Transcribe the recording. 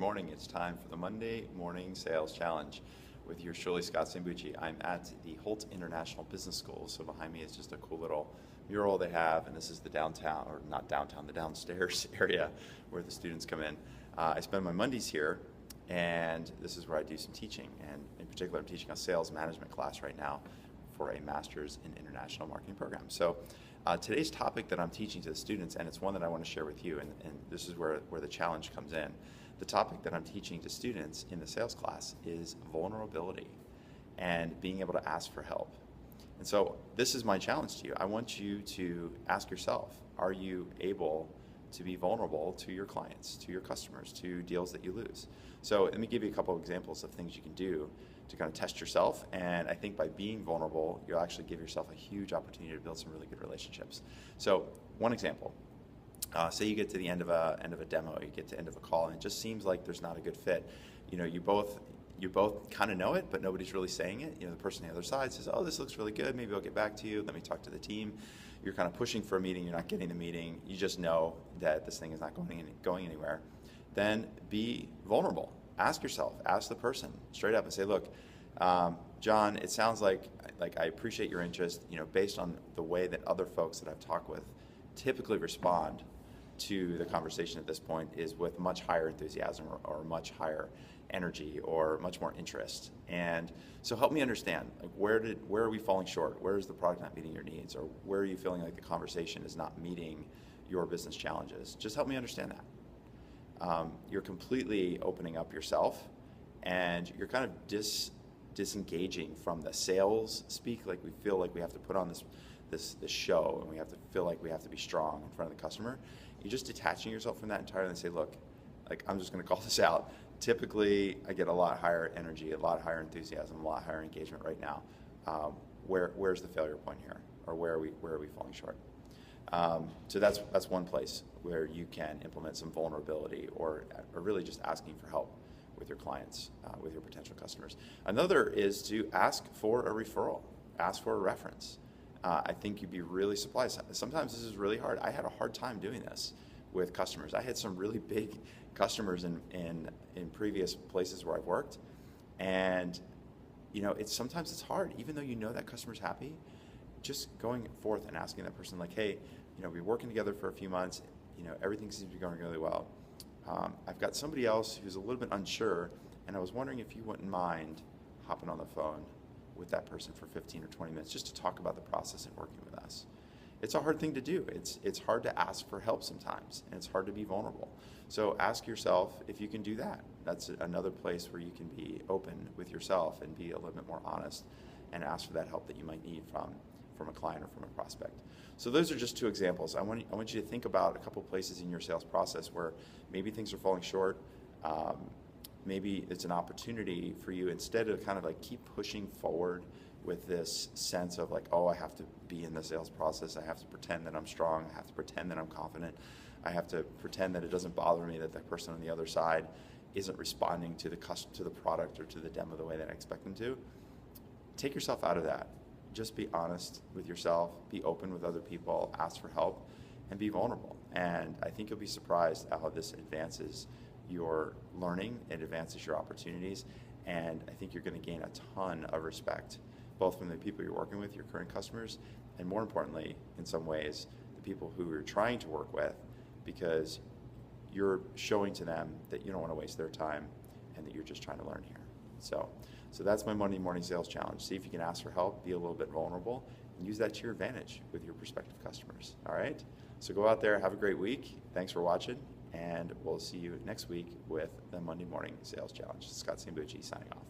morning. It's time for the Monday Morning Sales Challenge with yours truly, Scott Sambucci. I'm at the Hult International Business School, so behind me is just a cool little mural they have, and this is the downtown, or not downtown, the downstairs area where the students come in. I spend my Mondays here, and this is where I do some teaching, and in particular I'm teaching a sales management class right now for a Master's in International Marketing program. So today's topic that I'm teaching to the students, and it's one that I want to share with you, and this is where the challenge comes in. The topic that I'm teaching to students in the sales class is vulnerability and being able to ask for help. And so this is my challenge to you. I want you to ask yourself, are you able to be vulnerable to your clients, to your customers, to deals that you lose? So let me give you a couple of examples of things you can do to kind of test yourself, and I think by being vulnerable, you'll actually give yourself a huge opportunity to build some really good relationships. So one example, say you get to the end of a demo, you get to the end of a call, and it just seems like there's not a good fit. You know, you both kind of know it, but nobody's really saying it. You know, the person on the other side says, oh, this looks really good, maybe I'll get back to you, let me talk to the team. You're kind of pushing for a meeting, you're not getting the meeting, you just know that this thing is not going anywhere. Then be vulnerable. Ask yourself, ask the person straight up and say, look, John, it sounds like I appreciate your interest, you know, based on the way that other folks that I've talked with typically respond to the conversation at this point is with much higher enthusiasm or much higher energy or much more interest. And so help me understand, like, where are we falling short? Where is the product not meeting your needs? Or where are you feeling like the conversation is not meeting your business challenges? Just help me understand that. You're completely opening up yourself, and you're kind of disengaging from the sales speak. Like, we feel like we have to put on this show, and we have to feel like we have to be strong in front of the customer. You're just detaching yourself from that entirely and say, look, like, I'm just going to call this out. Typically, I get a lot higher energy, a lot higher enthusiasm, a lot higher engagement right now. Where's the failure point here, or where are we falling short? So that's one place where you can implement some vulnerability, or really just asking for help with your clients, with your potential customers. Another is to ask for a referral, ask for a reference. I think you'd be really surprised. Sometimes this is really hard. I had a hard time doing this with customers. I had some really big customers in previous places where I've worked, and you know, sometimes it's hard, even though you know that customer's happy. Just going forth and asking that person, like, hey, you know, we've been working together for a few months, you know, everything seems to be going really well. I've got somebody else who's a little bit unsure, and I was wondering if you wouldn't mind hopping on the phone with that person for 15 or 20 minutes just to talk about the process and working with us. It's a hard thing to do. It's hard to ask for help sometimes, and it's hard to be vulnerable. So ask yourself if you can do that. That's another place where you can be open with yourself and be a little bit more honest and ask for that help that you might need from a client or from a prospect. So those are just two examples. I want you to think about a couple places in your sales process where maybe things are falling short. Maybe it's an opportunity for you, instead of kind of like keep pushing forward with this sense of like, oh, I have to be in the sales process, I have to pretend that I'm strong, I have to pretend that I'm confident, I have to pretend that it doesn't bother me that the person on the other side isn't responding to the product or to the demo the way that I expect them to. Take yourself out of that. Just be honest with yourself, be open with other people, ask for help, and be vulnerable. And I think you'll be surprised at how this advances your learning, it advances your opportunities, and I think you're going to gain a ton of respect, both from the people you're working with, your current customers, and more importantly, in some ways, the people who you're trying to work with, because you're showing to them that you don't want to waste their time and that you're just trying to learn here. So that's my Monday Morning Sales Challenge. See if you can ask for help, be a little bit vulnerable, and use that to your advantage with your prospective customers. All right? So go out there, have a great week. Thanks for watching, and we'll see you next week with the Monday Morning Sales Challenge. Scott Sambucci signing off.